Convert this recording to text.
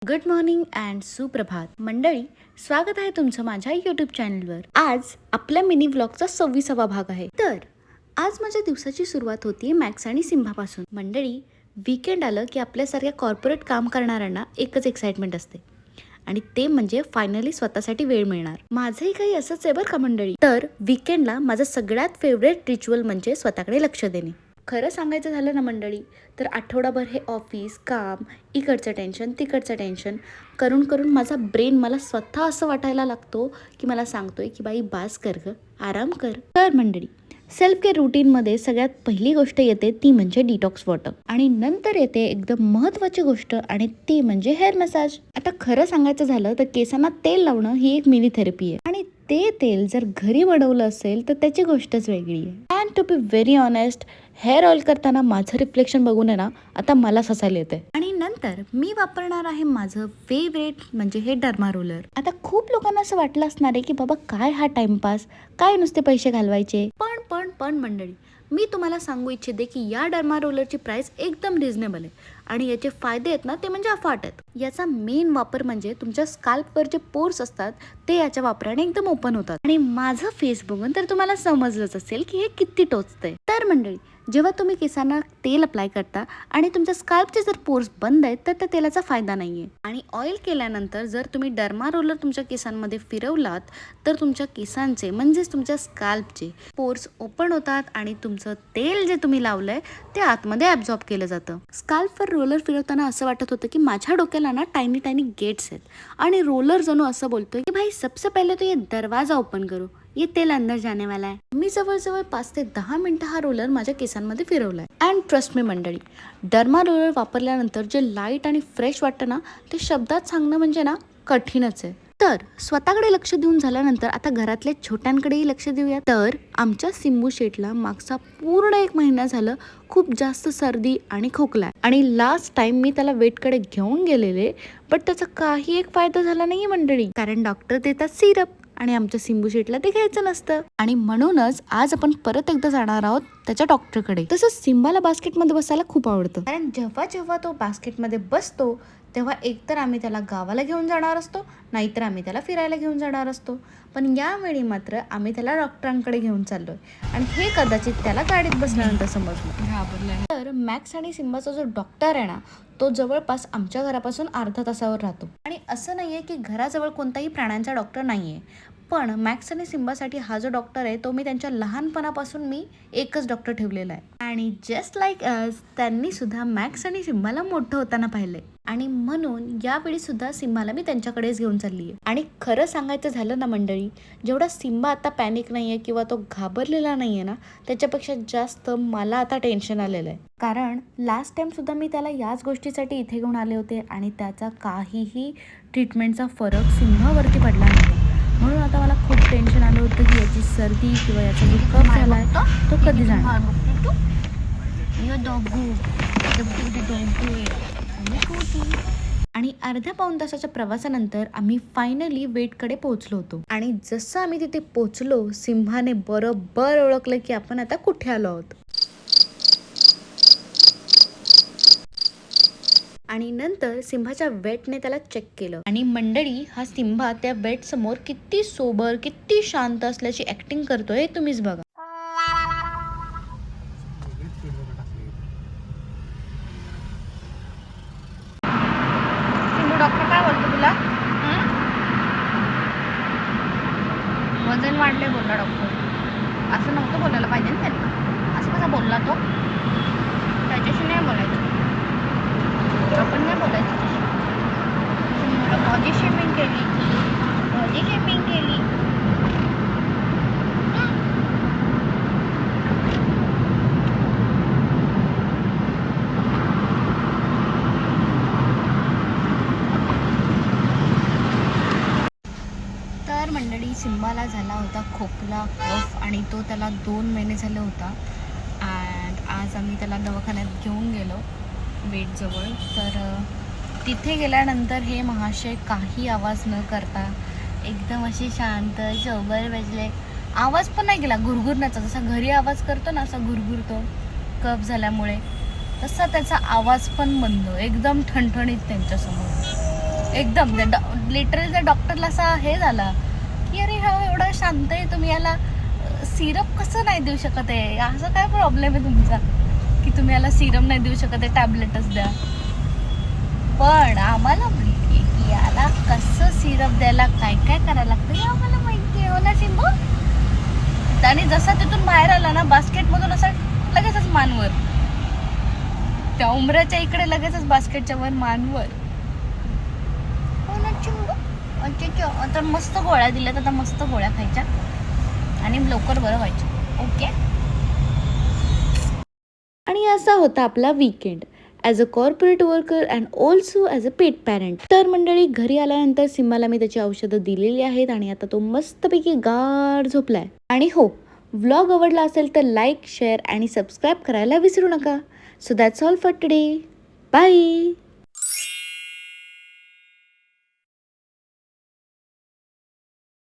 Good morning and सुप्रभात मंडळी, स्वागत आहे तुमचं माझ्या यूट्यूब चॅनलवर. आज आपल्या मिनी व्लॉगचा 26वा भाग आहे. तर आज माझ्या दिवसाची सुरुवात होती मॅक्स आणि सिम्बापासून. मंडळी, वीकेंड आलं की आपल्यासारख्या कॉर्पोरेट काम करणाऱ्यांना एकच एक्साइटमेंट असते आणि ते म्हणजे फायनली स्वतःसाठी वेळ मिळणार. माझंही काही असंच आहे बरं का मंडळी. तर वीकेंडला माझं सगळ्यात फेवरेट रिच्युअल म्हणजे स्वतःकडे लक्ष देणे. खरं सांगायचं झालं ना मंडळी, तर आठवडाभर हे ऑफिस काम, इकडचं टेन्शन तिकडचं टेन्शन करून करून माझा ब्रेन मला स्वतः असं वाटायला लागतो की मला सांगतोय की बाई बास कर ग, आराम कर. तर मंडळी, सेल्फ केअर रुटीनमध्ये सगळ्यात पहिली गोष्ट येते ती म्हणजे डिटॉक्स वॉटर आणि नंतर येते एकदम महत्त्वाची गोष्ट आणि ती म्हणजे हेअर मसाज. आता खरं सांगायचं झालं तर केसांना तेल लावणं ही एक मिनी थेरपी आहे आणि ते तेल जर घरी बनवलं असेल तर त्याची गोष्टच वेगळी आहे. And to be very honest, hair oil करताना माझं रिफ्लेक्शन बघून आहे ना आता मला हसायला येते. आणि नंतर मी वापरणार आहे माझं फेवरेट म्हणजे हे डर्मा रोलर. आता खूप लोकांना असं वाटलं असणार आहे की बाबा काय हा टाइमपास, काय नुसते पैसे घालवायचे. पण मंडळी, मी तुम्हाला सांगू इच्छिते की या डर्मा रोलरची प्राइस एकदम रिझनेबल आहे आणि याचे फायदे आहेत ना ते म्हणजे अफाट आहेत. याचा मेन वापर म्हणजे तुमच्या स्काल्पवर जे पोर्स असतात ते याच्या वापराने एकदम ओपन होतात आणि माझं फेस बघून तर तुम्हाला समजलंच असेल की हे किती टोचतंय. तर मंडळी, जेव्हा तुम्ही केसांना तेल अप्लाय करता आणि तुमच्या स्काल्पचे जर पोर्स बंद आहेत तर त्या तेलाचा फायदा नाहीये. आणि ऑइल केल्यानंतर जर तुम्ही डर्मा रोलर तुमच्या केसांमध्ये फिरवलात तर तुमच्या केसांचे म्हणजेच तुमच्या स्काल्पचे पोर्स ओपन होतात आणि तुमचं तेल जे तुम्ही लावलंय ते आतमध्ये ॲब्झॉर्ब केलं जातं. स्काल्पवर रोलर फिरवताना असं वाटत होतं की माझ्या डोक्याला ना टायनी टायनी गेट्स आहेत आणि रोलर जणू असं बोलतोय की भाई सबसे पहले तो ये दरवाजा ओपन करो, ये तेल अंदर जाने वाला है. मी जवळजवळ 5 ते 10 मिनिटं हा रोलर माझ्या केसांमध्ये फिरवलाय. अँड ट्रस्ट मी मंडळी, डर्मा रोलर वापरल्यानंतर जे लाईट आणि फ्रेश वाटतं ना ते शब्दात सांगणं म्हणजे ना कठीणच आहे. तर स्वतःकडे लक्ष देऊन झाल्यानंतर आता घरातल्या छोट्यांकडेही लक्ष देऊया. तर आमच्या सिंबू शेटला मागचा पूर्ण 1 महिना झालं खूप जास्त सर्दी आणि खोकला आणि लास्ट टाइम मी त्याला वेटकडे घेऊन गेलेले, बट त्याचा काही एक फायदा झाला नाही मंडळी, कारण डॉक्टर देतात सिरप आणि आमच्या सिंबू शेटला ते घ्यायचं नसतं. आणि म्हणूनच आज आपण परत एकदा जाणार आहोत त्याच्या डॉक्टरकडे. तसंच सिम्बाला बास्केटमध्ये बसायला खूप आवडतं, कारण जेव्हा जेव्हा तो बास्केटमध्ये बसतो तेव्हा एकतर आम्ही त्याला गावाला घेऊन जाणार असतो, नाहीतर आम्ही त्याला फिरायला घेऊन जाणार असतो. पण यावेळी मात्र आम्ही त्याला डॉक्टरांकडे घेऊन चाललोय आणि हे कदाचित त्याला गाडीत बसल्यानंतर समजलं. तर मॅक्स आणि सिम्बाचा जो डॉक्टर आहे ना तो जवळपास आमच्या घरापासून अर्धा तासावर राहतो. आणि असं नाहीये की घराजवळ कोणताही प्राण्यांचा डॉक्टर नाहीये, पण मॅक्स आणि सिम्बासाठी हा जो डॉक्टर आहे तो मी त्यांच्या लहानपणापासून मी एकच डॉक्टर ठेवलेला आहे. आणि जस्ट लाईक अस त्यांनी सुद्धा मॅक्स आणि सिम्बाला मोठं होताना पाहिलंय आणि म्हणून यावेळी सुद्धा सिम्बाला मी त्यांच्याकडेच घेऊन चालली आहे. आणि खरं सांगायचं झालं ना मंडळी, जेवढा सिम्बा आता पॅनिक नाहीये किंवा तो घाबरलेला नाहीये ना त्याच्यापेक्षा जास्त मला आता टेन्शन आलेलं आहे. कारण लास्ट टाइम सुद्धा मी त्याला याच गोष्टीसाठी इथे घेऊन आले होते आणि त्याचा काहीही ट्रीटमेंटचा फरक सिम्बावरती पडला नव्हता. म्हणून आता मला खूप टेन्शन आलं होतं की याची सर्दी किंवा याचा जो कफ झालाय तो कधी जाणार. आणि अर्ध्या पाऊण तासाच्या प्रवासानंतर आम्ही फायनली वेटकडे पोहोचलो होतो. आणि जसं आम्ही तिथे पोहोचलो सिम्बाने बरोबर ओळखलं की आपण आता कुठे आलो आहोत. आणि नंतर सिम्बाच्या वेटने त्याला चेक केलं आणि मंडळी, हा सिम्बा त्या वेट समोर किती सोबर किती शांत असल्याची ऍक्टिंग करतोय तुम्हीच बघा. सिंबू, डॉक्टर काय बोलतो तुला? वजन वाढले बोलला डॉक्टर. असं नव्हतं बोलायला पाहिजे ना त्यांना. असं कसा बोलला तो? त्याच्याशी नाही बोलायचं, आपण नाही बोलायचं. बॉडी शेमिंग केली. तर मंडळी, सिम्बाला झाला होता खोकला कफ आणि तो त्याला 2 महिने झाले होता. अँड आज आम्ही त्याला दवाखान्यात घेऊन गेलो वेटजवळ. तर तिथे गेल्यानंतर हे महाशय काही आवाज न करता एकदम अशी शांत सोबर बसले. आवाज पण नाही केला घुरघुरण्याचा, जसा घरी आवाज करतो ना असा घुरघुरतो कफ झाल्यामुळे, तसा त्याचा आवाज पण बंद, एकदम ठणठणीत त्यांच्यासमोर. एकदम लिटरली त्या डॉक्टरला असा हे झाला की अरे हा एवढा शांत आहे, तुम्ही याला सिरप कसं नाही देऊ शकत आहे, असं काय प्रॉब्लेम आहे तुमचा की तुम्ही याला सिरप नाही देऊ शकत आहे, टॅबलेटच द्या. पण आम्हाला माहिती आहे की याला कसं सिरप द्यायला, काय काय करायला लागतं हे आम्हाला माहिती आहे. हो ना सिंबू? आणि जसा तिथून बाहेर आला ना बास्केटमधून असा लगेचच मानवर, त्या उमऱ्याच्या इकडे लगेचच बास्केटच्या वर मानवर. हो ना चिंबू? अच्छा, आता मस्त गोळ्या दिल्यात, आता मस्त गोळ्या खायच्या आणि लवकर बरं व्हायचं. ओके. आणि असा होता आपला weekend as a corporate worker and also as a pet parent. तर मंडळी, घरी आल्यानंतर सिम्बाला मी त्याची औषधं दिलेली आहेत आणि आता तो मस्तपैकी गाढ झोपलाय. आणि हो, व्लॉग आवडला असेल तर लाईक, शेअर आणि सबस्क्राईब करायला विसरू नका. So that's all for today. Bye.